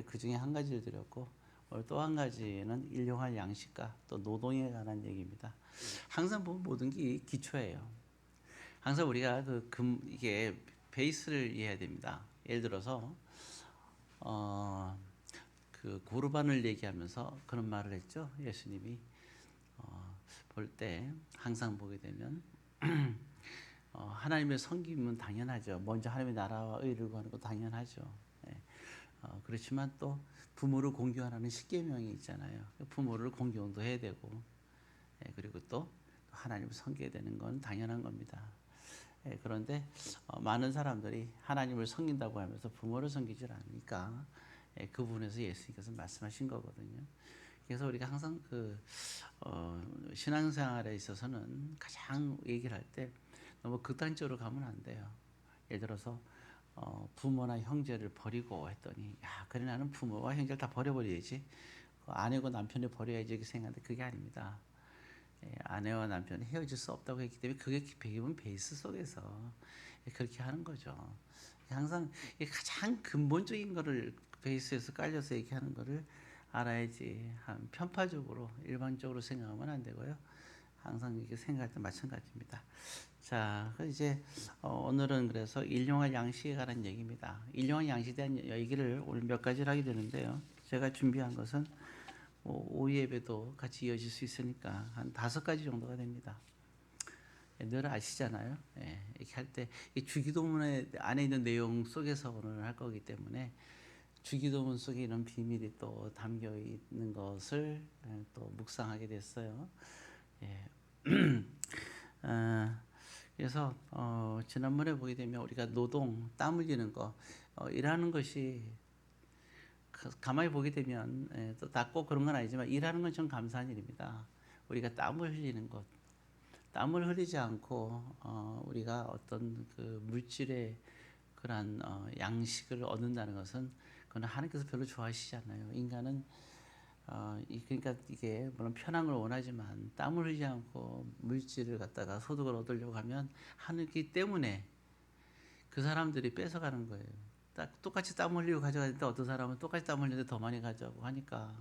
그 중에 한 가지를 드렸고, 오늘 또 한 가지는 일용할 양식과 또 노동에 관한 얘기입니다. 항상 보면 모든 게 기초예요. 항상 우리가 이게 베이스를 이해해야 됩니다. 예를 들어서 그 고르반을 얘기하면서 그런 말을 했죠. 예수님이 볼 때 항상 보게 되면 하나님의 섬김은 당연하죠. 먼저 하나님의 나라와 의를 구하는 거 당연하죠. 예. 그렇지만 또 부모를 공경하라는 십계명이 있잖아요. 부모를 공경도 해야 되고, 예, 그리고 또 하나님을 섬겨야 되는 건 당연한 겁니다. 예, 그런데 많은 사람들이 하나님을 섬긴다고 하면서 부모를 섬기질 않으니까, 예, 그 부분에서 예수님께서 말씀하신 거거든요. 그래서 우리가 항상 신앙생활에 있어서는 가장 얘기를 할 때 너무 극단적으로 가면 안 돼요. 예를 들어서 부모나 형제를 버리고 했더니, 야, 그래 나는 부모와 형제를 다 버려버려야지, 아내고 남편을 버려야지 이렇게 생각하는데 그게 아닙니다. 예, 아내와 남편이 헤어질 수 없다고 했기 때문에 그게 기본 베이스 속에서 그렇게 하는 거죠. 항상 가장 근본적인 거를 베이스에서 깔려서 얘기하는 거를 알아야지, 한 편파적으로 일반적으로 생각하면 안 되고요. 항상 이렇게 생각할 때 마찬가지입니다. 자, 이제 오늘은 그래서 일용할 양식에 관한 얘기입니다. 일용할 양식에 대한 얘기를 오늘 몇 가지를 하게 되는데요. 제가 준비한 것은 오후 예배도 같이 이어질 수 있으니까 한 5가지 정도가 됩니다. 늘 아시잖아요. 예, 이렇게 할 때 주기도문 안에 있는 내용 속에서 오늘 할 거기 때문에 주기도문 속에 이런 비밀이 또 담겨 있는 것을 또 묵상하게 됐어요. 예. 그래서 지난번에 보게 되면 우리가 노동, 땀 흘리는 거, 일하는 것이 가만히 보게 되면, 또 다 꼭 그런 건 아니지만 일하는 건 좀 감사한 일입니다. 우리가 땀을 흘리는 것, 땀을 흘리지 않고 우리가 어떤 그 물질의 그러한 양식을 얻는다는 것은 그건 하나님께서 별로 좋아하시지 않아요. 인간은 그러니까 이게 물론 편한 걸 원하지만 땀을 흘리지 않고 물질을 갖다가 소득을 얻으려고 하면 하기 때문에 그 사람들이 뺏어가는 거예요. 똑같이 땀 흘리고 가져가는데 어떤 사람은 똑같이 땀 흘리는데 더 많이 가져가고 하니까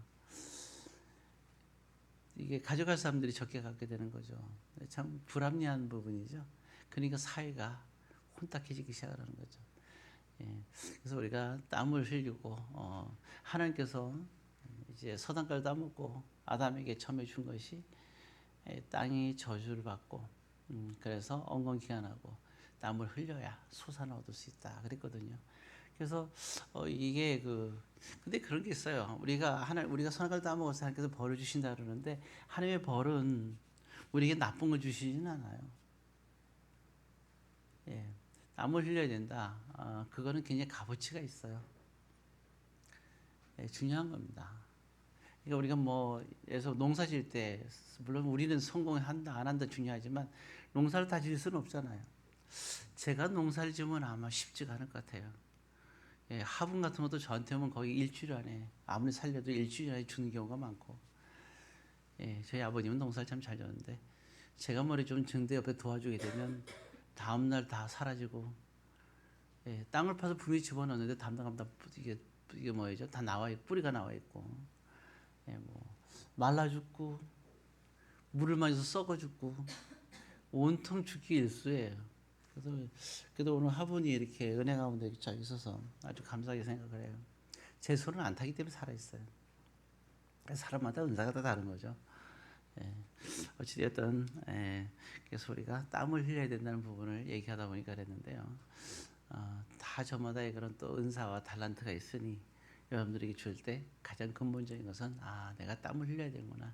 이게 가져갈 사람들이 적게 갖게 되는 거죠. 참 불합리한 부분이죠. 그러니까 사회가 혼탁해지기 시작하는 거죠. 예. 그래서 우리가 땀을 흘리고 하나님께서 이제 서당가를 따먹고 아담에게 처음에 준 것이 땅이 저주를 받고 그래서 엉겅퀴환하고 땀을 흘려야 소산을 얻을 수 있다 그랬거든요. 그래서 이게 근데 그런 게 있어요. 우리가 선악과를 따먹어서 하나님께서 벌을 주신다 그러는데 하나님의 벌은 우리에게 나쁜 걸 주시지는 않아요. 예, 땀을 흘려야 된다. 그거는 굉장히 값어치가 있어요. 예, 중요한 겁니다. 그러니까 우리가 그래서 농사 지을 때 물론 우리는 성공한다 안 한다 중요하지만 농사를 다 지을 수는 없잖아요. 제가 농사를 지으면 아마 쉽지가 않을 것 같아요. 예, 화분 같은 것도 저한테 오면 거의 일주일 안에 아무리 살려도 일주일 안에 죽는 경우가 많고, 예, 저희 아버님은 농사를 참 잘 졌는데 제가 머리 좀 증대 옆에 도와주게 되면 다음날 다 사라지고, 예, 땅을 파서 분명히 집어넣는데 다음날 이게 뭐죠? 다 나와 있고 뿌리가 나와 있고, 예, 말라 죽고 물을 마셔서 썩어 죽고 온통 죽기 일쑤예요. 그래도 오늘 화분이 이렇게 은혜 가운데 잘 있어서 아주 감사하게 생각을 해요. 제 손은 안 타기 때문에 살아있어요. 사람마다 은사가 다 다른 거죠. 예. 어찌되었든, 그래서 우리가 땀을 흘려야 된다는 부분을 얘기하다 보니까 그랬는데요. 다 저마다의 그런 또 은사와 달란트가 있으니 여러분들에게 줄 때 가장 근본적인 것은 내가 땀을 흘려야 되는구나.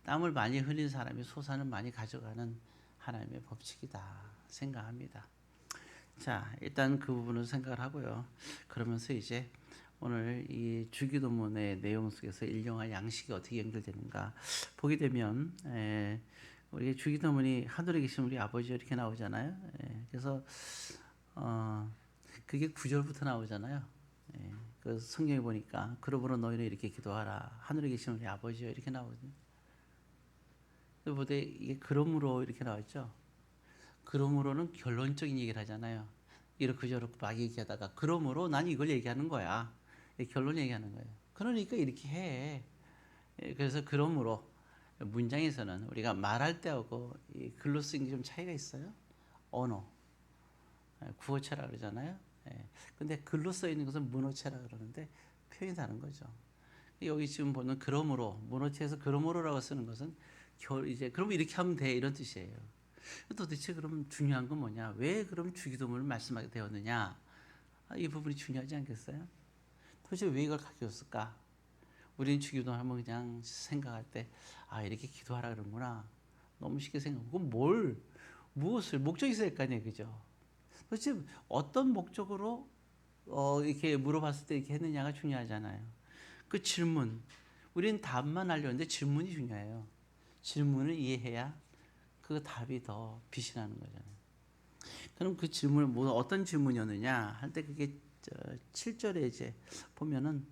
땀을 많이 흘린 사람이 소산을 많이 가져가는 하나님의 법칙이다 생각합니다. 자, 일단 그 부분을 생각을 하고요. 그러면서 이제 오늘 이 주기도문의 내용 속에서 일용할 양식이 어떻게 연결되는가 보게 되면, 우리 주기도문이 하늘에 계신 우리 아버지 이렇게 나오잖아요. 그래서 그게 9절부터 나오잖아요. 그 성경에 보니까 그러므로 너희는 이렇게 기도하라. 하늘에 계신 우리 아버지여 이렇게 나오거든요. 근데 이게 그러므로 이렇게 나왔죠. 그러므로는 결론적인 얘기를 하잖아요. 이렇게 저렇게 막 얘기하다가 그러므로 난 이걸 얘기하는 거야. 결론 얘기하는 거예요. 그러니까 이렇게 해. 그래서 그러므로 문장에서는 우리가 말할 때하고 글로 쓰는 게 좀 차이가 있어요. 언어, 구어체라 그러잖아요. 근데 글로 써 있는 것은 문어체라 그러는데 표현이 다른 거죠. 여기 지금 보는 그러므로 문어체에서 그러므로라고 쓰는 것은 이제 그럼 이렇게 하면 돼 이런 뜻이에요. 도대체 그럼 중요한 건 뭐냐? 왜 그럼 주기도문을 말씀하게 되었느냐? 이 부분이 중요하지 않겠어요? 도대체 왜 이걸 가르쳤을까? 우리는 주기도문 하면 그냥 생각할 때 이렇게 기도하라 그러는구나. 너무 쉽게 생각하고 무엇을 목적이 있어야 거 아니에요, 그죠? 도대체 어떤 목적으로 이렇게 물어봤을 때 이렇게 했느냐가 중요하잖아요. 그 질문, 우리는 답만 알려는데 질문이 중요해요. 질문을 이해해야 그 답이 더 빛이 나는 거잖아요. 그럼 그 질문을 어떤 질문이었느냐 할 때 그게 7절에 이제 보면은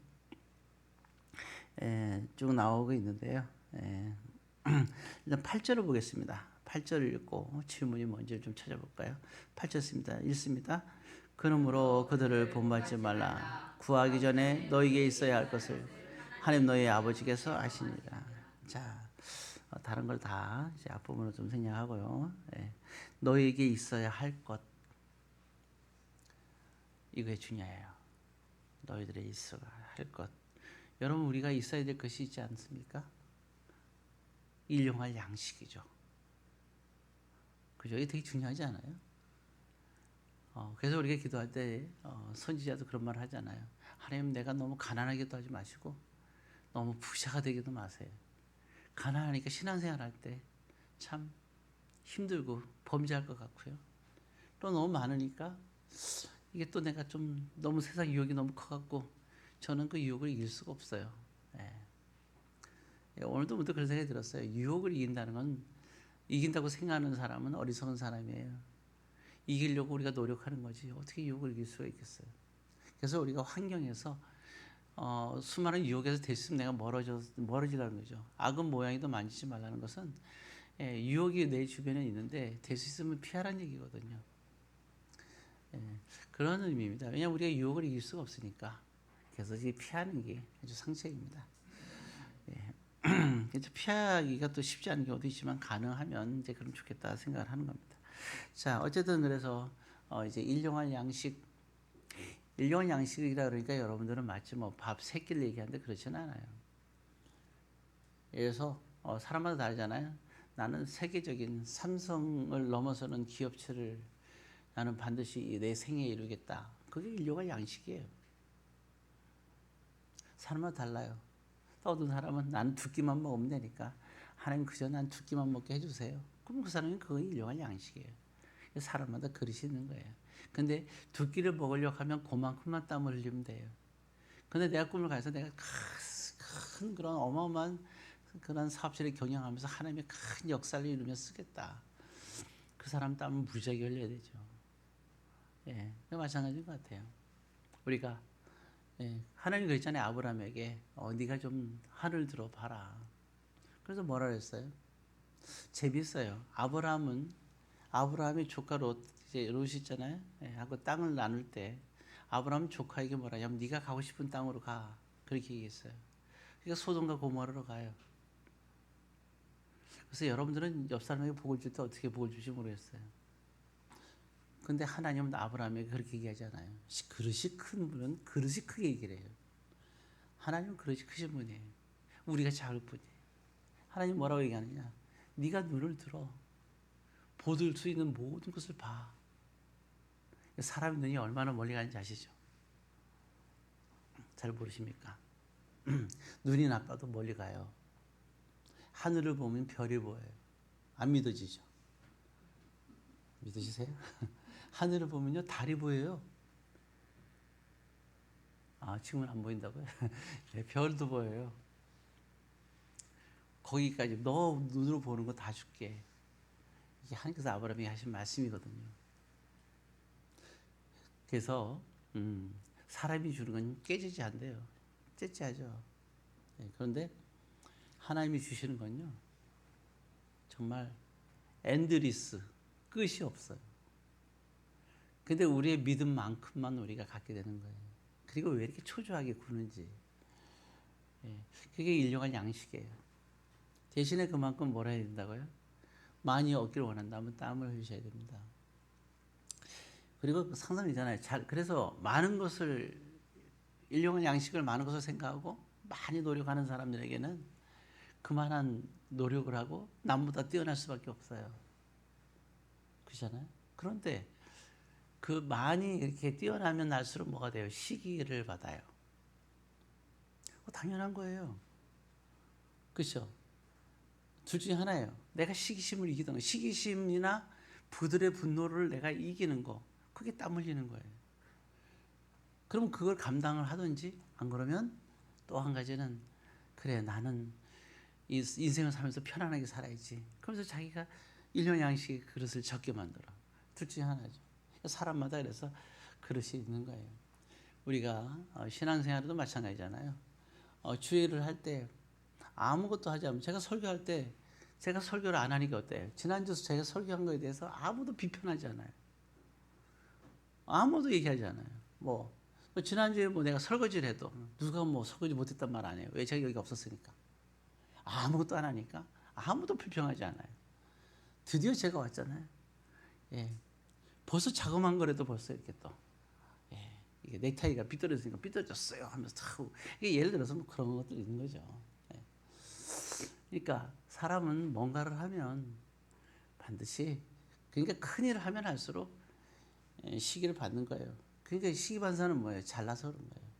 쭉 나오고 있는데요. 일단 8절을 보겠습니다. 8절을 읽고 질문이 뭔지를 좀 찾아볼까요? 8절 읽습니다. 그러므로 그들을 본받지 말라. 구하기 전에 너에게 있어야 할 것을 하나님 너희 아버지께서 아시니라. 자, 다른 걸 다 이제 앞부분으로 좀 생략하고요. 너에게 있어야 할 것, 이게 중요해요. 너희들의 있어야 할 것. 여러분, 우리가 있어야 될 것이 있지 않습니까? 일용할 양식이죠. 그죠? 이게 되게 중요하지 않아요? 그래서 우리가 기도할 때 선지자도 그런 말 하잖아요. 하나님, 내가 너무 가난하기도 하지 마시고 너무 부자가 되기도 마세요. 가난하니까 신앙생활 할 때 참 힘들고 범죄할 것 같고요. 또 너무 많으니까 이게 또 내가 좀 너무 세상 유혹이 너무 커갖고 저는 그 유혹을 이길 수가 없어요. 오늘도 문득 그런 생각이 들었어요. 유혹을 이긴다는 건, 이긴다고 생각하는 사람은 어리석은 사람이에요. 이기려고 우리가 노력하는 거지 어떻게 유혹을 이길 수가 있겠어요. 그래서 우리가 환경에서 수많은 유혹에서 됐으면 내가 멀어지라는 거죠. 악은 모양이도 만지지 말라는 것은 유혹이 내 주변에 있는데 될 수 있으면 피하라는 얘기거든요. 그런 의미입니다. 왜냐하면 우리가 유혹을 이길 수가 없으니까. 그래서 피하는 게 아주 상책입니다. 피하기가 또 쉽지 않은 경우도 있지만 가능하면 이제 그럼 좋겠다 생각을 하는 겁니다. 자, 어쨌든 그래서 이제 일용할 양식이라 그러니까 여러분들은 마치 뭐 밥 3끼를 얘기하는데 그렇지는 않아요. 그래서 사람마다 다르잖아요. 나는 세계적인 삼성을 넘어서는 기업체를 나는 반드시 내 생애에 이루겠다. 그게 일용할 양식이에요. 사람마다 달라요. 또 어떤 사람은 나는 2끼만 먹으면 되니까 하나님 그저 난 2끼만 먹게 해주세요. 그럼 그 사람은 그거 일용할 양식이에요. 사람마다 그릇이 있는 거예요. 근데 2끼를 먹으려고 하면 그만큼만 땀을 흘리면 돼요. 근데 내가 꿈을 가서 내가 큰 그런 어마어마한 그런 사업체를 경영하면서 하나님의 큰 역사를 이루며 쓰겠다. 그 사람 땀은 무지하게 흘려야 되죠. 마찬가지인 것 같아요. 우리가 하나님 그랬잖아요. 아브라함에게 네가 좀 하늘 들어봐라. 그래서 뭐라 그랬어요? 재밌어요. 아브라함의 조카 롯이 있잖아요. 하고 땅을 나눌 때 아브라함 조카에게 뭐라 하냐면 네가 가고 싶은 땅으로 가. 그렇게 얘기했어요. 그러니까 소돔과 고모라로 가요. 그래서 여러분들은 옆 사람에게 복을 줄 때 어떻게 복을 줄지 모르겠어요. 근데 하나님은 아브라함에게 그렇게 얘기하지 않아요. 그릇이 큰 분은 그릇이 크게 얘기를 해요. 하나님은 그릇이 크신 분이에요. 우리가 작을 뿐이에요. 하나님 뭐라고 얘기하느냐? 네가 눈을 들어 보들 수 있는 모든 것을 봐. 사람의 눈이 얼마나 멀리 가는지 아시죠? 잘 모르십니까? 눈이 나빠도 멀리 가요. 하늘을 보면 별이 보여요. 안 믿어지죠? 믿으시세요? 하늘을 보면요 달이 보여요. 지금은 안 보인다고요? 네, 별도 보여요. 거기까지 너 눈으로 보는 거 다 줄게. 이게 하나님께서 아브라함에게 하신 말씀이거든요. 그래서 사람이 주는 건 깨지지 않대요. 째째하죠. 그런데 하나님이 주시는 건요 정말 엔드리스 끝이 없어요. 근데 우리의 믿음만큼만 우리가 갖게 되는 거예요. 그리고 왜 이렇게 초조하게 구는지. 예, 그게 일용할 양식이에요. 대신에 그만큼 뭐라 해야 된다고요? 많이 얻기를 원한다면 땀을 흘리셔야 됩니다. 그리고 상상이잖아요. 그래서 많은 것을, 일용할 양식을 많은 것을 생각하고 많이 노력하는 사람들에게는 그만한 노력을 하고 남보다 뛰어날 수밖에 없어요. 그렇잖아요. 그런데 그 많이 이렇게 뛰어나면 날수록 뭐가 돼요? 시기를 받아요. 당연한 거예요. 그렇죠? 둘 중에 하나예요. 내가 시기심을 이기던 거. 시기심이나 부들의 분노를 내가 이기는 거. 그게 땀 흘리는 거예요. 그럼 그걸 감당을 하든지 안 그러면 또 한 가지는 그래 나는 이 인생을 살면서 편안하게 살아야지. 그러면서 자기가 일용 양식의 그릇을 적게 만들어. 둘 중에 하나죠. 사람마다 그래서 그릇이 있는 거예요. 우리가 신앙생활에도 마찬가지잖아요. 주일을 할 때 아무것도 하지 않으면 제가 설교할 때 제가 설교를 안 하니까 어때요? 지난주 제가 설교한 거에 대해서 아무도 비판하지 않아요. 아무도 얘기하지 않아요. 지난주에 내가 설거지를 해도 누가 설거지 못했단 말 안 해요. 왜? 제가 여기가 없었으니까. 아무것도 안 하니까 아무도 불평하지 않아요. 드디어 제가 왔잖아요. 예. 벌써 자그마한 거라도 벌써 이렇게 또 이게 넥타이가 삐뚤어졌으니까 삐뚤어졌어요 하면서 이게 예를 들어서 그런 것들이 있는 거죠. 예. 그러니까 사람은 뭔가를 하면 반드시 그러니까 큰 일을 하면 할수록 시기를 받는 거예요. 그러니까 시기반사는 뭐예요? 잘나서 그런 거예요.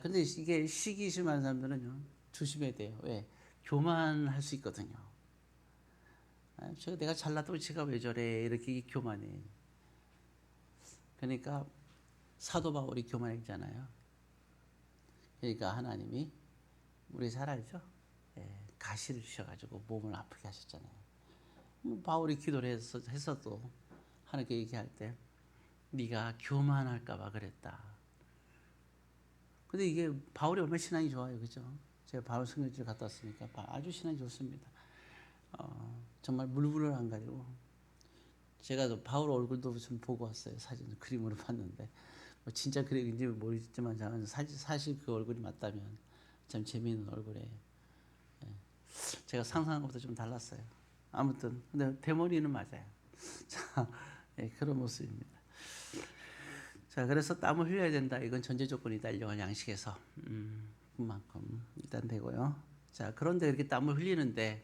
근데 이게 시기 심한 사람들은요 조심해야 돼요. 왜? 교만할 수 있거든요. 내가 잘나도 제가 왜 저래 이렇게 교만해. 그러니까 사도 바울이 교만했잖아요. 그러니까 하나님이 우리 잘 알죠? 가시를 주셔가지고 몸을 아프게 하셨잖아요. 바울이 기도를 했어도 하나님께 얘기할 때 네가 교만할까봐 그랬다. 근데 이게 바울이 얼마나 신앙이 좋아요, 그죠? 제가 바울 성경지를 갔다 왔으니까 아주 신앙이 좋습니다. 정말 물불을 안 가지고 제가 바울 얼굴도 좀 보고 왔어요. 사진을 그림으로 봤는데 진짜 그림인지 모르겠지만 사실 그 얼굴이 맞다면 참 재미있는 얼굴이에요. 제가 상상한 것보다 좀 달랐어요. 아무튼 근데 대머리는 맞아요. 자, 그런 모습입니다. 자, 그래서 땀을 흘려야 된다. 이건 전제 조건이다. 일용할 양식에서 그만큼 일단 되고요. 자, 그런데 이렇게 땀을 흘리는데도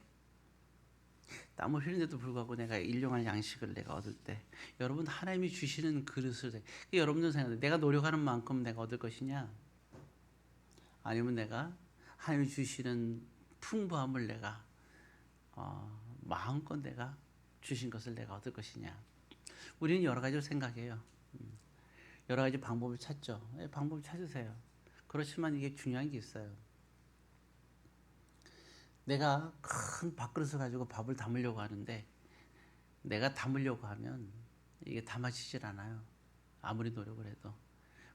불구하고 내가 일용할 양식을 내가 얻을 때 여러분 하나님이 주시는 그릇을 여러분들 생각해 내가 노력하는 만큼 내가 얻을 것이냐 아니면 내가 하나님이 주시는 풍부함을 내가 마음껏 내가 주신 것을 내가 얻을 것이냐. 우리는 여러 가지를 생각해요. 여러 가지 방법을 찾죠. 방법을 찾으세요. 그렇지만 이게 중요한 게 있어요. 내가 큰 밥그릇을 가지고 밥을 담으려고 하는데 내가 담으려고 하면 이게 담아지질 않아요. 아무리 노력을 해도.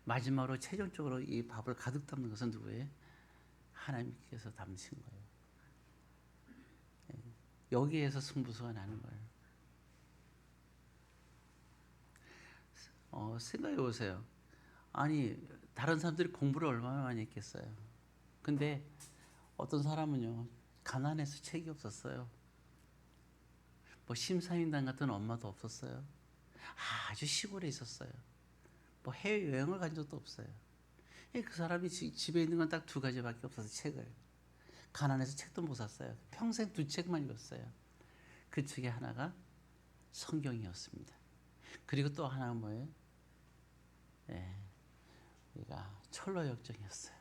마지막으로 최종적으로 이 밥을 가득 담는 것은 누구예요? 하나님께서 담으신 거예요. 여기에서 승부수가 나는 거예요. 생각해 보세요. 아니 다른 사람들이 공부를 얼마나 많이 했겠어요. 근데 어떤 사람은요 가난해서 책이 없었어요. 심사임당 같은 엄마도 없었어요. 아주 시골에 있었어요. 해외 여행을 간 적도 없어요. 그 사람이 집에 있는 건 딱 두 가지밖에 없어서 책을 가난해서 책도 못 샀어요. 평생 두 책만 읽었어요. 그 책의 하나가 성경이었습니다. 그리고 또 하나가 뭐예요? 우리가 철로역정이었어요.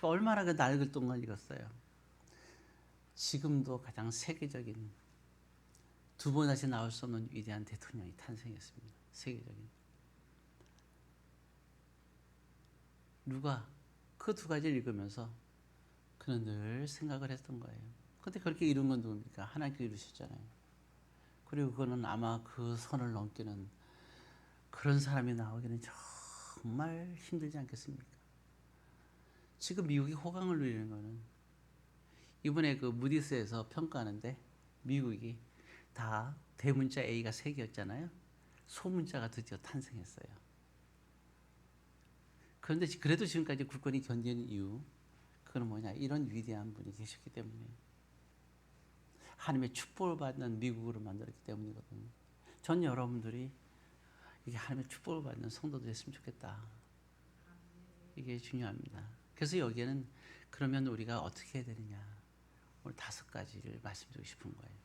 얼마나 그 낡을 동안 읽었어요. 지금도 가장 세계적인 두 번 다시 나올 수 없는 위대한 대통령이 탄생했습니다. 세계적인. 누가 그 두 가지를 읽으면서 그는 늘 생각을 했던 거예요. 근데 그렇게 이룬 건 누굽니까? 하나님께 이루셨잖아요. 그리고 그거는 아마 그 선을 넘기는 그런 사람이 나오기는 정말 힘들지 않겠습니까? 지금 미국이 호강을 누리는 거는 이번에 그 무디스에서 평가하는데 미국이 다 대문자 A가 3개였잖아요. 소문자가 드디어 탄생했어요. 그런데 그래도 지금까지 굳건히 견디는 이유, 그건 뭐냐? 이런 위대한 분이 계셨기 때문에, 하나님의 축복을 받는 미국으로 만들었기 때문이거든요. 전 여러분들이 이게 하나님의 축복을 받는 성도들 됐으면 좋겠다. 이게 중요합니다. 그래서 여기에는 그러면 우리가 어떻게 해야 되느냐? 오늘 5가지를 말씀드리고 싶은 거예요.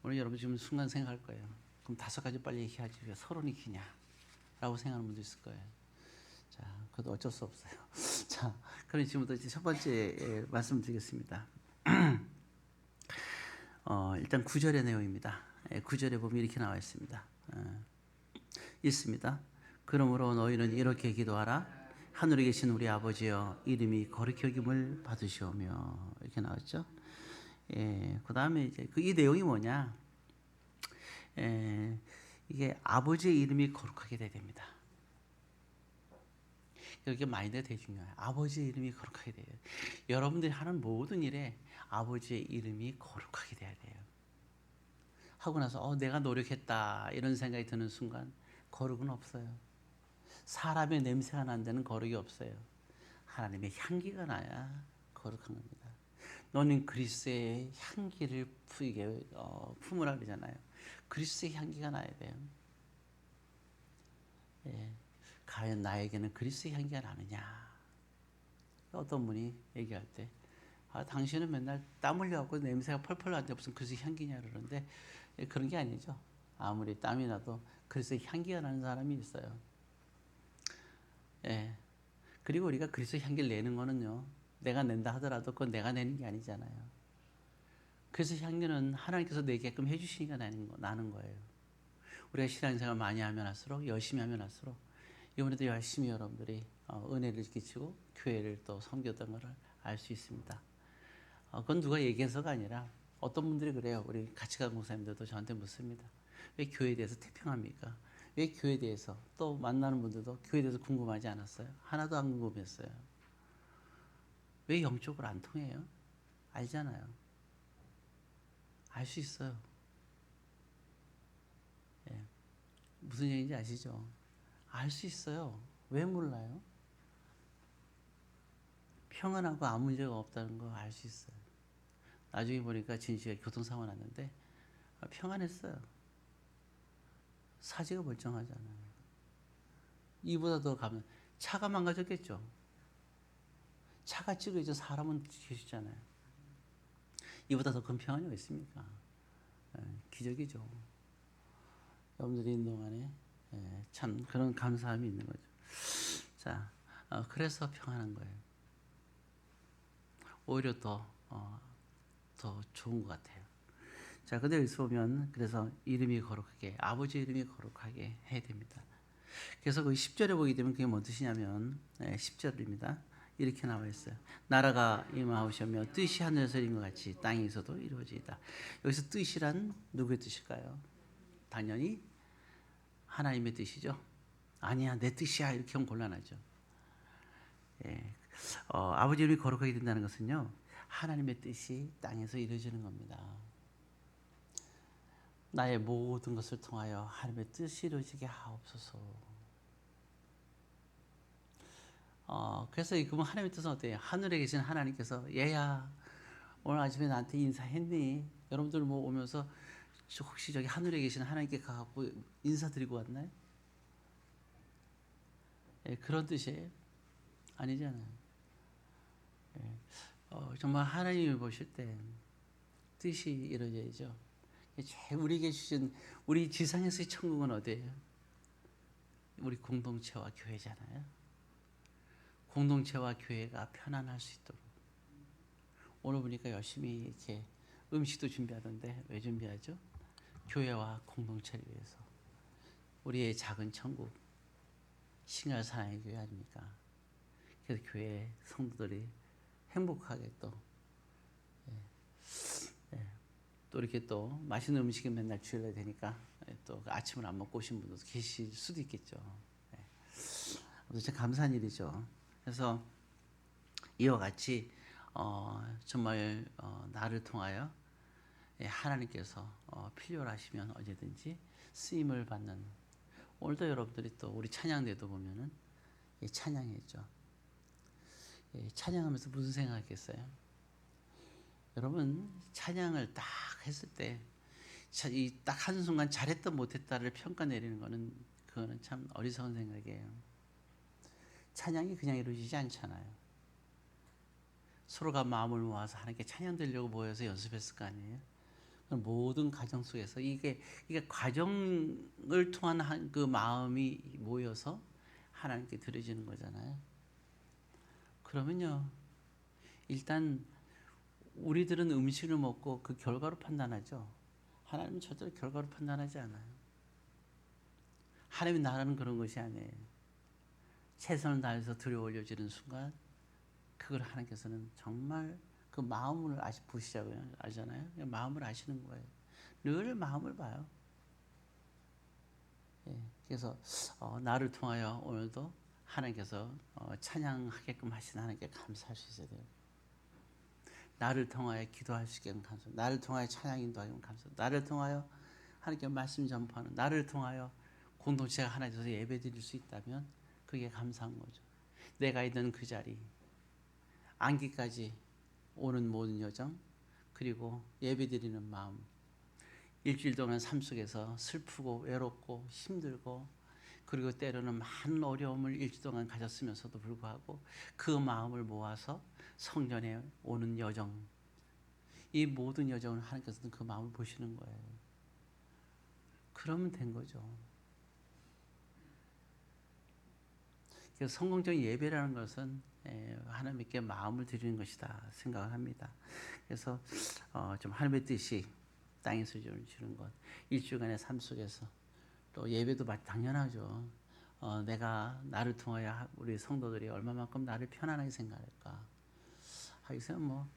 오늘 여러분 지금 순간 생각할 거예요. 그럼 5가지 빨리 얘기하지 왜 서론이 기냐? 라고 생각하는 분도 있을 거예요. 자, 그것도 어쩔 수 없어요. 자, 그럼 지금부터 이제 첫 번째 말씀드리겠습니다. 일단 9절의 내용입니다. 9절에 보면 이렇게 나와 있습니다. 있습니다. 그러므로 너희는 이렇게 기도하라. 하늘에 계신 우리 아버지여, 이름이 거룩히 여김을 받으시오며. 이렇게 나왔죠. 그 다음에 이제 이 내용이 뭐냐? 이게 아버지의 이름이 거룩하게 돼야 됩니다. 이게 마인드가 되게 중요해요. 아버지의 이름이 거룩하게 돼요. 여러분들이 하는 모든 일에 아버지의 이름이 거룩하게 돼야 돼요. 하고 나서 내가 노력했다 이런 생각이 드는 순간 거룩은 없어요. 사람의 냄새가 난 데는 거룩이 없어요. 하나님의 향기가 나야 거룩한 겁니다. 너는 그리스도의 향기를 품으라 그러잖아요. 그리스도의 향기가 나야 돼요. 과연 나에게는 그리스도의 향기가 나느냐? 어떤 분이 얘기할 때 당신은 맨날 땀 흘려갖고 냄새가 펄펄 나는데 무슨 그리스도의 향기냐 그러는데 그런 게 아니죠. 아무리 땀이 나도 그리스도의 향기가 나는 사람이 있어요. 그리고 우리가 그리스도의 향기를 내는 거는요, 내가 낸다 하더라도 그건 내가 내는 게 아니잖아요. 그래서 향기는 하나님께서 내게끔 해주시니까 나는 거예요. 우리가 신앙생활 많이 하면 할수록, 열심히 하면 할수록, 이번에도 열심히 여러분들이 은혜를 끼치고 교회를 또 섬겼던 것을 알 수 있습니다. 그건 누가 얘기해서가 아니라 어떤 분들이 그래요. 우리 같이 간 목사님들도 저한테 묻습니다. 왜 교회에 대해서 태평합니까? 왜 교회에 대해서, 또 만나는 분들도 교회에 대해서 궁금하지 않았어요? 하나도 안 궁금했어요. 왜 영적으로 안 통해요? 알잖아요. 알 수 있어요. 무슨 얘기인지 아시죠? 알 수 있어요. 왜 몰라요? 평안하고 아무 문제가 없다는 거 알 수 있어요. 나중에 보니까 진씨가 교통사고 났는데 평안했어요. 사지가 멀쩡하잖아요. 이보다 더 가면 차가 망가졌겠죠. 차가 찌그러져 사람은 계시잖아요. 이보다 더 큰 평안이 있습니까? 기적이죠. 여러분들이 있는 동안에 참 그런 감사함이 있는 거죠. 자, 그래서 평안한 거예요. 오히려 더 좋은 것 같아요. 자, 근데 여기서 보면 그래서 이름이 거룩하게, 아버지 이름이 거룩하게 해야 됩니다. 그래서 그 10절에 보게 되면 그게 뭔 뜻이냐면 10절입니다. 이렇게 나와 있어요. 나라가 임하오시며 뜻이 하늘에서 이룬 것 같이 땅에서도 이루어지이다. 여기서 뜻이란 누구의 뜻일까요? 당연히 하나님의 뜻이죠. 아니야 내 뜻이야 이렇게 하면 곤란하죠. 아버지 이름이 거룩하게 된다는 것은요, 하나님의 뜻이 땅에서 이루어지는 겁니다. 나의 모든 것을 통하여 하나님의 뜻이 이루어지게 하옵소서. 그래서 그러면 하나님의 뜻은 어때요? 하늘에 계신 하나님께서 얘야 오늘 아침에 나한테 인사했니? 여러분들 뭐 오면서 혹시 저기 하늘에 계신 하나님께 가갖고 인사드리고 왔나요? 그런 뜻이에요? 아니잖아요. 정말 하나님을 보실 때 뜻이 이루어져야죠. 우리에게 주신 우리 지상에서의 천국은 어디예요? 우리 공동체와 교회잖아요. 공동체와 교회가 편안할 수 있도록 오늘 보니까 열심히 이렇게 음식도 준비하던데 왜 준비하죠? 교회와 공동체를 위해서. 우리의 작은 천국 신갈 사랑의 교회 아닙니까? 그래서 교회 성도들이 행복하게 또 이렇게 또 맛있는 음식을 맨날 주려야 되니까 또 아침을 안 먹고 오신 분도 계실 수도 있겠죠. 참 감사한 일이죠. 그래서 이와 같이 정말 나를 통하여 하나님께서 필요로 하시면 언제든지 쓰임을 받는, 오늘도 여러분들이 또 우리 찬양대도 보면은 찬양했죠. 찬양하면서 무슨 생각했어요? 여러분 찬양을 딱 했을 때 딱 한순간 잘했다 못했다를 평가 내리는 거는 그거는 참 어리석은 생각이에요. 찬양이 그냥 이루어지지 않잖아요. 서로가 마음을 모아서 하나님께 찬양 드리려고 모여서 연습했을 거 아니에요. 모든 과정 속에서 이게 과정을 통한 그 마음이 모여서 하나님께 드려지는 거잖아요. 그러면요, 일단 우리들은 음식을 먹고 그 결과로 판단하죠. 하나님은 절대로 결과로 판단하지 않아요. 하나님이 나라는 그런 것이 아니에요. 최선을 다해서 들여 올려지는 순간 그걸 하나님께서는 정말 그 마음을 보시자고요. 아시잖아요. 마음을 아시는 거예요. 늘 마음을 봐요. 그래서 나를 통하여 오늘도 하나님께서 찬양하게끔 하신 하나님께 감사할 수 있어야 돼요. 나를 통하여 기도할 수 있게끔 감사. 나를 통하여 찬양 인도하기를 감사. 나를 통하여 하나님께 말씀 전파하는, 나를 통하여 공동체가 하나 되어서 예배 드릴 수 있다면 그게 감사한 거죠. 내가 있는 그 자리, 안기까지 오는 모든 여정, 그리고 예배 드리는 마음, 일주일 동안 삶 속에서 슬프고 외롭고 힘들고 그리고 때로는 많은 어려움을 일주일 동안 가졌으면서도 불구하고 그 마음을 모아서 성전에 오는 여정, 이 모든 여정을 하나님께서는 그 마음을 보시는 거예요. 그러면 된 거죠. 그래서 성공적인 예배라는 것은 하나님께 마음을 드리는 것이다 생각을 합니다. 그래서 좀 하나님의 뜻이 땅에서 주는 것, 일주일간의 삶 속에서 또 예배도 당연하죠. 내가 나를 통하여 우리 성도들이 얼마만큼 나를 편안하게 생각할까. 하기서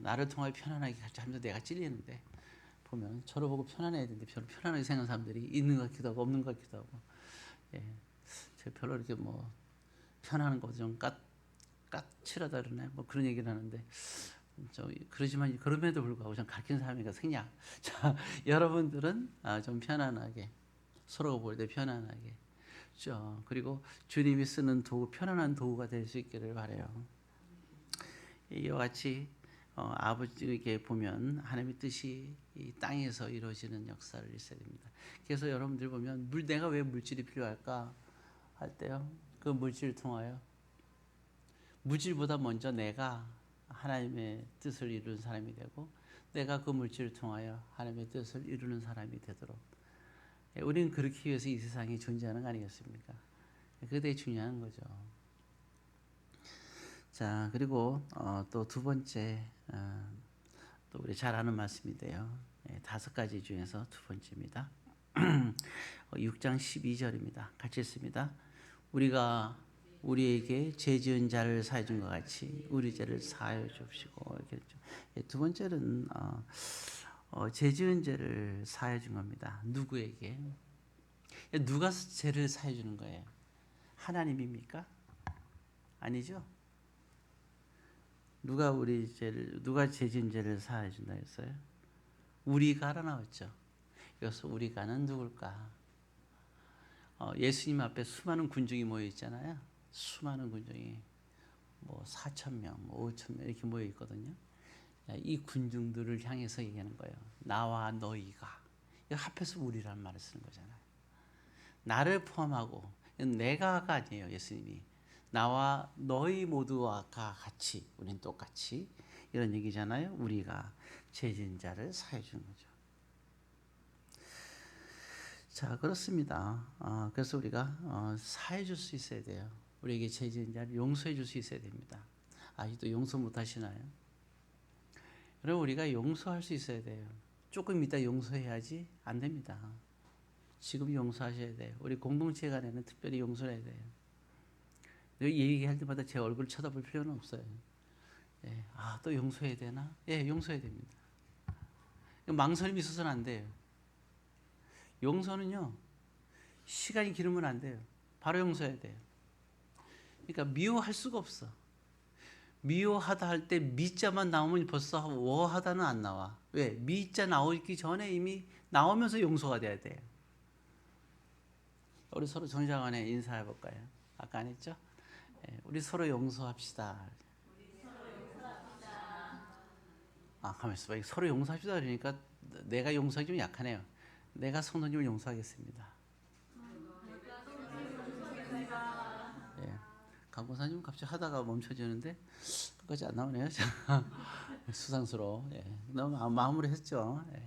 나를 통하여 편안하게 하면서 내가 찔리는데 보면 저를 보고 편안해야 되는데 별로 편안하게 생각하는 사람들이 있는 것 같기도 하고 없는 것 같기도 하고. 제가 별로 이렇게 편안한 거 좀 까칠하다 그러네. 그런 얘기를 하는데 그러지만 그럼에도 불구하고 좀 가르치는 사람이니까 생략. 자, 여러분들은 좀 편안하게 서로가 볼 때 편안하게 그리고 주님이 쓰는 도구, 편안한 도구가 될 수 있기를 바라요. 이와 같이 아버지에게 보면 하나님의 뜻이 이 땅에서 이루어지는 역사를 있어야 됩니다. 그래서 여러분들 보면 내가 왜 물질이 필요할까 할 때요, 그 물질을 통하여 물질보다 먼저 내가 하나님의 뜻을 이루는 사람이 되고 내가 그 물질을 통하여 하나님의 뜻을 이루는 사람이 되도록 우리는 그렇게 위해서 이 세상에 존재하는 거 아니겠습니까? 그게 되게 중요한 거죠. 자, 그리고 또 두 번째, 또 우리 잘 아는 말씀인데요. 5가지 중에서 두 번째입니다. 6장 12절입니다. 같이 읽습니다. 우리가 우리에게 죄 지은 자를 사해 준 것 같이 우리 죄를 사하여 주시고. 이렇게 했죠. 두 번째는 죄 지은 죄를 사해 준 겁니다. 누구에게? 누가 죄를 사해 주는 거예요? 하나님입니까? 아니죠. 누가 죄 지은 죄를 사해 준다 했어요? 우리가라 나왔죠. 그래서 우리가는 누굴까? 예수님 앞에 수많은 군중이 모여 있잖아요. 수많은 군중이 4,000명, 5,000명 이렇게 모여 있거든요. 이 군중들을 향해서 얘기하는 거예요. 나와 너희가. 합해서 우리라는 말을 쓰는 거잖아요. 나를 포함하고, 내가가 아니에요. 예수님이 나와 너희 모두와 같이, 우리는 똑같이 이런 얘기잖아요. 우리가 죄 지은 자를 사해 주는 거죠. 자, 그렇습니다. 그래서 우리가 사해 줄 수 있어야 돼요. 우리에게 죄 지은 자를 용서해 줄 수 있어야 됩니다. 아직도 용서 못 하시나요? 그럼 우리가 용서할 수 있어야 돼요. 조금 이따 용서해야지 안 됩니다. 지금 용서하셔야 돼요. 우리 공동체 간에는 특별히 용서를 해야 돼요. 얘기할 때마다 제 얼굴 쳐다볼 필요는 없어요. 또 용서해야 되나? 용서해야 됩니다. 망설임이 있어서는 안 돼요. 용서는요, 시간이 기르면 안 돼요. 바로 용서해야 돼요. 그러니까 미워할 수가 없어. 미워하다 할 때 미자만 나오면 벌써 워하다는 안 나와. 왜? 미자 나오기 전에 이미 나오면서 용서가 돼야 돼요. 우리 서로 정장 안에 인사해 볼까요? 아까 안 했죠? 예, 우리 서로 용서합시다. 아, 가만 있어봐. 서로 용서합시다 그러니까 내가 용서하기 좀 약하네요. 내가 성도님을 용서하겠습니다. 예. 강권사님 갑자기 하다가 멈춰지는데 끝까지 안 나오네요. 수상스러워. 예. 너무 마음으로 했죠. 예.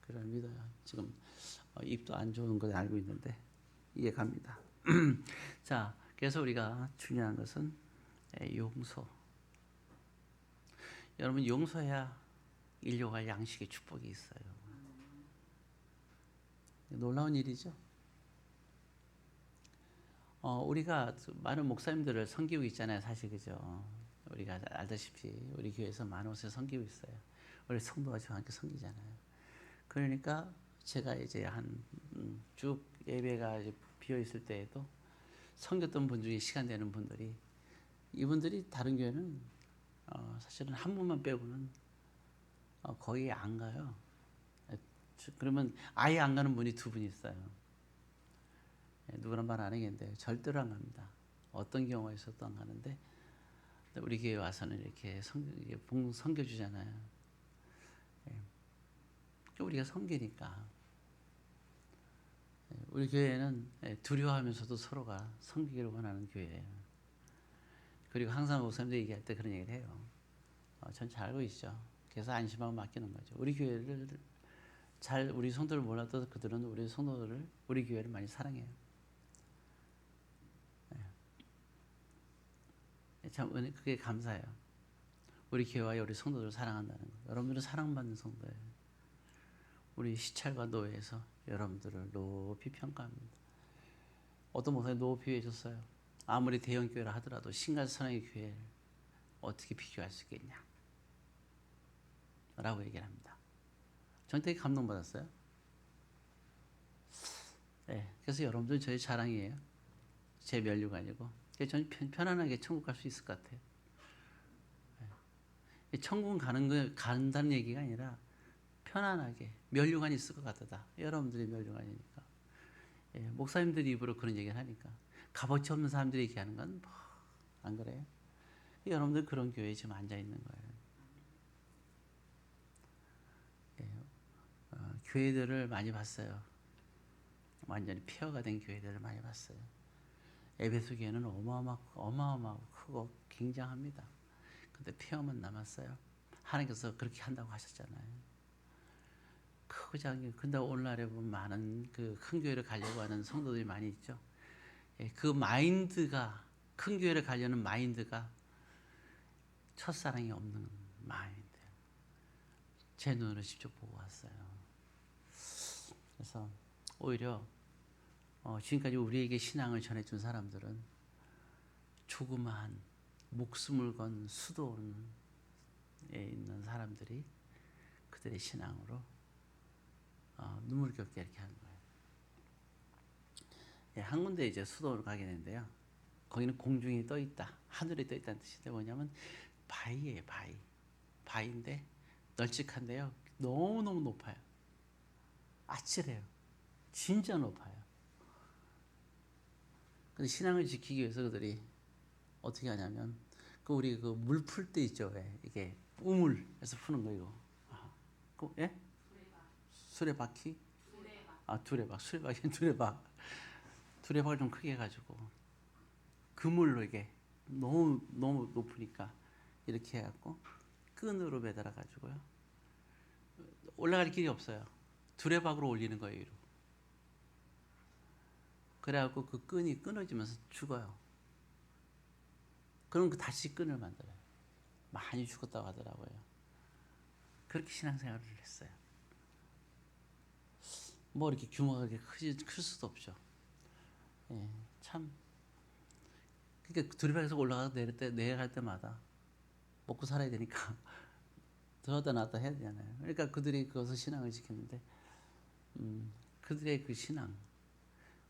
그걸 믿어요. 지금 입도 안 좋은 걸 알고 있는데 이해 갑니다. 자, 그래서 우리가 중요한 것은 용서. 여러분 용서해야 인류가 양식의 축복이 있어요. 놀라운 일이죠. 우리가 많은 목사님들을 섬기고 있잖아요. 사실 그죠. 우리가 알다시피 우리 교회에서 많은 곳을 섬기고 있어요. 우리 성도가 저와 함께 섬기잖아요. 그러니까 제가 이제 한 쭉 예배가 이제 비어 있을 때에도 섬겼던 분 중에 시간 되는 분들이 이분들이 다른 교회는 사실은 한 분만 빼고는 거의 안 가요. 그러면 아예 안 가는 분이 두 분 있어요. 누구란 말 안 하겠는데 절대로 안 갑니다. 어떤 경우가 있어도 안 가는데 우리 교회 와서는 이렇게 섬겨주잖아요. 우리가 섬기니까 우리 교회는 두려워하면서도 서로가 섬기기를 원하는 교회예요. 그리고 항상 목사님들 얘기할 때 그런 얘기를 해요. 전 잘 알고 있죠. 그래서 안심하고 맡기는 거죠. 우리 교회를 우리 성도를 몰라도 그들은 우리 성도들을 우리 교회를 많이 사랑해요. 참 그게 감사해요. 우리 교회와 우리 성도들을 사랑한다는 거. 여러분들은 사랑받는 성도예요. 우리 시찰과 노회에서 여러분들을 높이 평가합니다. 어떤 목사님 높이 해줬어요. 아무리 대형 교회라 하더라도 신간선의 교회를 어떻게 비교할 수 있겠냐 라고 얘기를 합니다. 전 되게 감동받았어요. 네, 그래서 여러분들 저희 자랑이에요. 제 면류가 아니고. 저는 편안하게 천국 갈 수 있을 것 같아요. 네. 천국 간다는 얘기가 아니라 편안하게 면류관이 있을 것 같다. 여러분들이 면류관이니까. 예, 목사님들 입으로 그런 얘기를 하니까 값어치 없는 사람들이 얘기하는 건 안 그래요? 여러분들 그런 교회에 지금 앉아 있는 거예요. 예, 교회들을 많이 봤어요. 완전히 폐허가 된 교회들을 많이 봤어요. 에베소 교회는 어마어마하고 크고 굉장합니다. 근데 폐허만 남았어요. 하나님께서 그렇게 한다고 하셨잖아요. 크고 작은 근데 오늘날에 보면 많은 그 큰 교회를 가려고 하는 성도들이 많이 있죠. 예, 그 마인드가 큰 교회를 가려는 마인드가 첫사랑이 없는 마인드. 제 눈으로 직접 보고 왔어요. 그래서 오히려 지금까지 우리에게 신앙을 전해준 사람들은 조그마한 목숨을 건 수도원에 있는 사람들이 그들의 신앙으로 눈물겹게 이렇게 하는 거예요. 예, 한 군데 이제 수도원을 가게 되는데요. 거기는 공중에 떠 있다, 하늘에 떠 있다는 뜻인데 뭐냐면 바위예요, 바위. 바위인데 널찍한데요. 너무너무 높아요. 아찔해요. 진짜 높아요. 근데 신앙을 지키기 위해서 그들이 어떻게 하냐면 우리 그 물 풀 때 있죠. 왜? 이게 우물에서 푸는 거 이거. 예? 수레바퀴? 두레박. 수레바퀴 두레박. 두레박을 좀 크게 해가지고 그물로 이게 너무 높으니까 이렇게 해갖고 끈으로 매달아 가지고요. 올라갈 길이 없어요. 두레박으로 올리는 거예요. 위로. 그래갖고 그 끈이 끊어지면서 죽어요. 그럼 다시 끈을 만들어요. 많이 죽었다고 하더라고요. 그렇게 신앙생활을 했어요. 뭐 이렇게 규모가 그렇게 클 수도 없죠. 예, 참. 그러니까 두레박에서 올라가서 내려갈 때마다 먹고 살아야 되니까 들어갔다 나왔다 해야 되잖아요. 그러니까 그들이 그것을 신앙을 지켰는데 그들의 그 신앙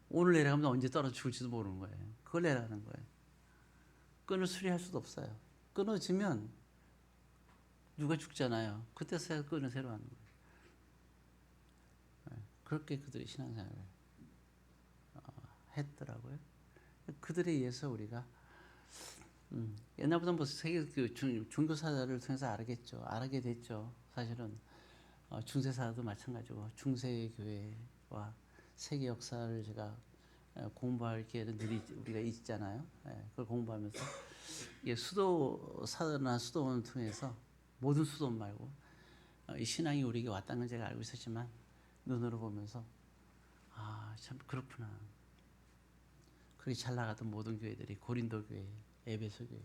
오늘 내려가면 언제 떨어져 죽을지도 모르는 거예요. 그걸 내려가는 거예요. 끈을 수리할 수도 없어요. 끊어지면 누가 죽잖아요. 그때서야 끈을 새로 하는 거예요. 그렇게 그들이 신앙생활을 했더라고요. 그들에 의해서 우리가 옛날보다 뭐 세계 그 종교사를 통해서 알게 됐죠. 사실은 중세사도 마찬가지고 중세교회와 세계 역사를 제가 공부할 기회는 늘 우리가 있잖아요. 그걸 공부하면서 이게 수도사나 수도원을 통해서 모든 수도원 말고 이 신앙이 우리에게 왔다는 걸 제가 알고 있었지만 눈으로 보면서 참 그렇구나. 그렇게 잘 나가던 모든 교회들이 고린도 교회, 에베소 교회,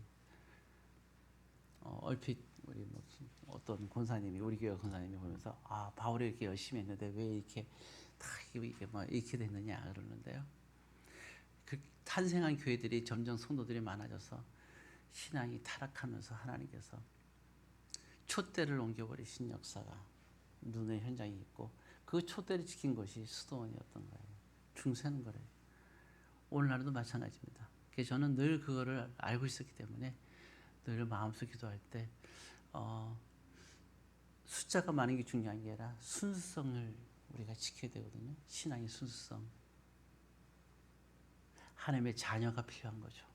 얼핏 우리 뭐 어떤 권사님이 우리 교회 권사님이 보면서 바울이 이렇게 열심히 했는데 왜 이렇게 다 이게 뭐 이렇게 됐느냐 그러는데요. 그 탄생한 교회들이 점점 성도들이 많아져서 신앙이 타락하면서 하나님께서 촛대를 옮겨버리신 역사가 눈의 현장이 있고 그 촛대를 지킨 것이 수도원이었던 거예요. 중세는 그래요. 오늘날도 마찬가지입니다. 그래서 저는 늘 그거를 알고 있었기 때문에 늘 마음속 기도할 때 숫자가 많은 게 중요한 게 아니라 순수성을 우리가 지켜야 되거든요. 신앙의 순수성. 하나님의 자녀가 필요한 거죠.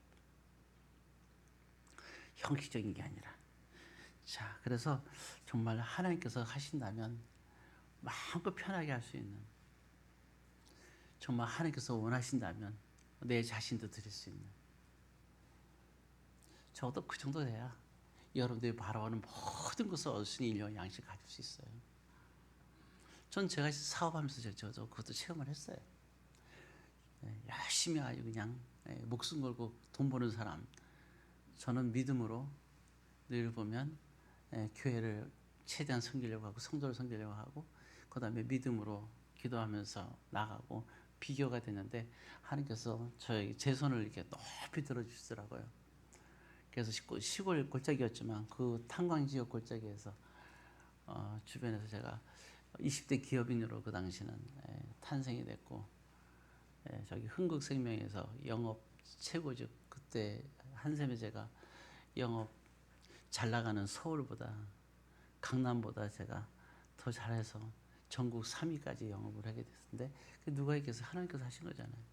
형식적인 게 아니라. 자, 그래서 정말 하나님께서 하신다면 마음껏 편하게 할 수 있는, 정말 하나님께서 원하신다면 내 자신도 드릴 수 있는, 적어도 그 정도 돼야 여러분들이 바라보는 모든 것을 얻을 수 있는 인류의 양식을 가질 수 있어요. 전 제가 사업하면서 저도 그것도 체험을 했어요. 열심히 아주 그냥 목숨 걸고 돈 버는 사람, 저는 믿음으로 늘 보면 교회를 최대한 섬기려고 하고 성도를 섬기려고 하고 그 다음에 믿음으로 기도하면서 나가고 비교가 되는데 하나님께서 제 손을 이렇게 높이 들어주시더라고요. 그래서 시골 골짜기였지만 그 탄광지역 골짜기에서 주변에서 제가 20대 기업인으로 그 당시는 탄생이 됐고 저기 흥국생명에서 영업 최고직 그때 한샘에 제가 영업 잘 나가는 서울보다 강남보다 제가 더 잘해서 전국 3위까지 영업을 하게 됐는데 누가 얘기해서 하나님께서 하신 거잖아요.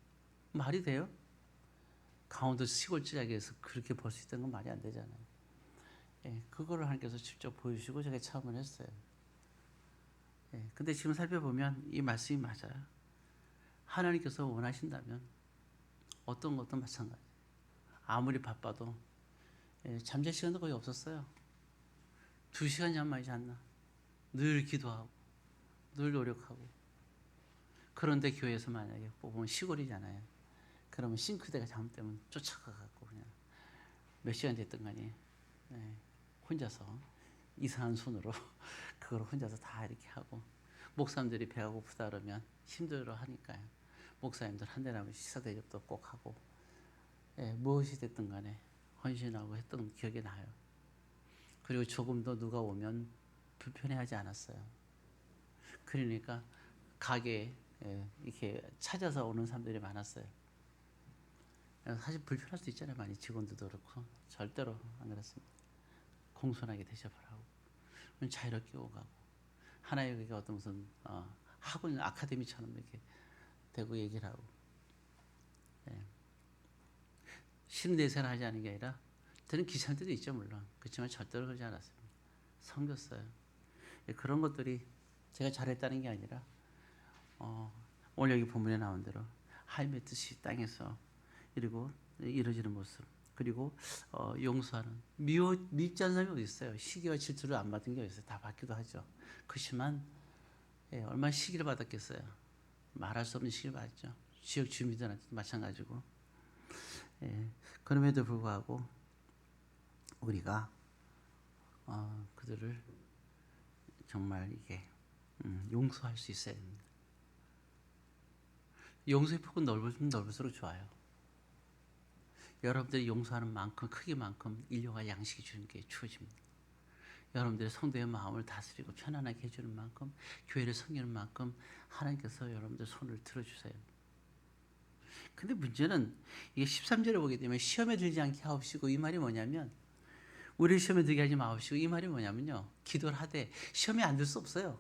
말이 돼요? 강원도 시골 지역에서 그렇게 벌 수 있다는 건 말이 안 되잖아요. 그거를 하나님께서 직접 보여주시고 제가 체험을 했어요. 근데 지금 살펴보면 이 말씀이 맞아요. 하나님께서 원하신다면 어떤 것도 마찬가지. 아무리 바빠도 잠잘 시간도 거의 없었어요. 2시간 잠 많이 잤나? 늘 기도하고 늘 노력하고. 그런데 교회에서 만약에 보면 시골이잖아요. 그러면 싱크대가 잘못되면 쫓아가갖고 그냥 몇 시간 됐든 간에 혼자서 이상한 손으로 그걸 혼자서 다 이렇게 하고 목사님들이 배가 고프다 그러면 힘들어 하니까요. 목사님들 한 대 나면 식사 대접도 꼭 하고 무엇이 됐든 간에 헌신하고 했던 기억이 나요. 그리고 조금 더 누가 오면 불편해하지 않았어요. 그러니까 가게에 이렇게 찾아서 오는 사람들이 많았어요. 사실 불편할 수 있잖아요. 많이 직원들도 그렇고 절대로 안 그렇습니다. 공손하게 대접하라고 자유롭게 오가고 하나의 어떤 무슨 학원 아카데미처럼 이렇게 되고 얘기를 하고 신내세를 하지 않은 게 아니라 저는 귀찮을 때도 있죠 물론. 그렇지만 절대로 그러지 않았습니다. 섬겼어요. 그런 것들이 제가 잘했다는 게 아니라 오늘 여기 본문에 나온 대로 하나님의 뜻이 땅에서 이루고 이루어지는 모습 그리고 용서하는 밉지 않은 사람이 어디 있어요. 시기와 질투를 안 받은 게 어디 있어요. 다 받기도 하죠. 그렇지만 얼마나 시기를 받았겠어요. 말할 수 없는 시기를 받았죠. 지역 주민들한테도 마찬가지고 그럼에도 불구하고 우리가 그들을 정말 이게 용서할 수 있어야 됩니다. 용서의 폭은 넓으면 넓을수록 좋아요. 여러분들이 용서하는 만큼 크기만큼 인류가 양식이 주는 게 주어집니다. 여러분들의 성도의 마음을 다스리고 편안하게 해주는 만큼 교회를 섬기는 만큼 하나님께서 여러분들 손을 들어주세요. 근데 문제는 이게 13절에 보게 되면 시험에 들지 않게 하옵시고 이 말이 뭐냐면 우리 시험에 들게 하지 마옵시고 이 말이 뭐냐면요. 기도를 하되 시험에 안 들 수 없어요.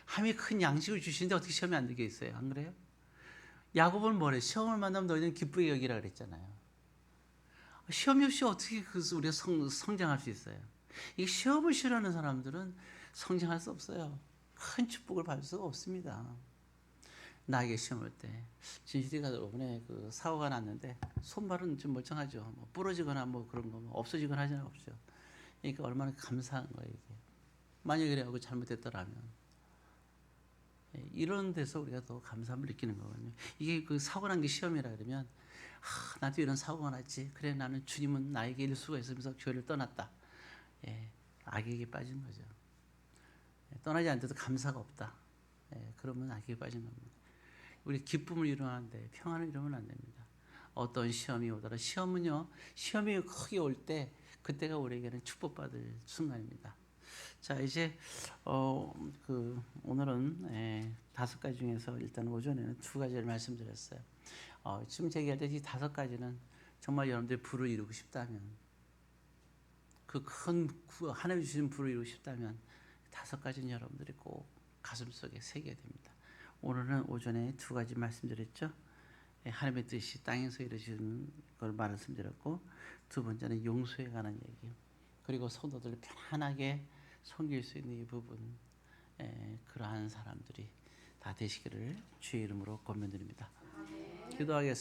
하나님이 큰 양식을 주시는데 어떻게 시험에 안 들게 있어요? 안 그래요? 야곱은 뭐래? 시험을 만나면 너희는 기쁘게 여기라 그랬잖아요. 시험이 없이 어떻게 우리가 성장할 수 있어요? 이 시험을 싫어하는 사람들은 성장할 수 없어요. 큰 축복을 받을 수가 없습니다. 나에게 시험 올 때 진실이가 이번에 그 사고가 났는데 손발은 좀 멀쩡하죠. 뭐 부러지거나 뭐 그런 거 없어지거나 하지는 없죠. 그러니까 얼마나 감사한 거예요 이게. 만약에 그래갖고 잘못됐더라면 이런 데서 우리가 더 감사함을 느끼는 거거든요. 이게 그 사고 난 게 시험이라 그러면 나도 이런 사고가 났지. 그래 나는 주님은 나에게 일수가 있으면서 교회를 떠났다. 악에게 빠진 거죠. 떠나지 않는데도 감사가 없다. 그러면 악에게 빠진 겁니다. 우리 기쁨을 이루는데 평안을 이루면 안 됩니다. 어떤 시험이 오더라. 시험이 크게 올 때 그때가 우리에게는 축복받을 순간입니다. 자 이제 오늘은 5가지 중에서 일단 오전에는 2가지를 말씀드렸어요. 지금 제기할 때 이 5가지는 정말 여러분들이 부를 이루고 싶다면 그 큰 하나님이 주신 부를 이루고 싶다면 5가지는 여러분들이 꼭 가슴속에 새겨야 됩니다. 오늘은 오전에 2가지 말씀드렸죠. 하나님의 뜻이 땅에서 이루어지는 걸 말씀드렸고, 2번째는 용서에 관한 얘기, 그리고 성도들을 편안하게 섬길 수 있는 이 부분, 그러한 사람들이 다 되시기를 주의 이름으로 권면드립니다. 기도하겠습니다.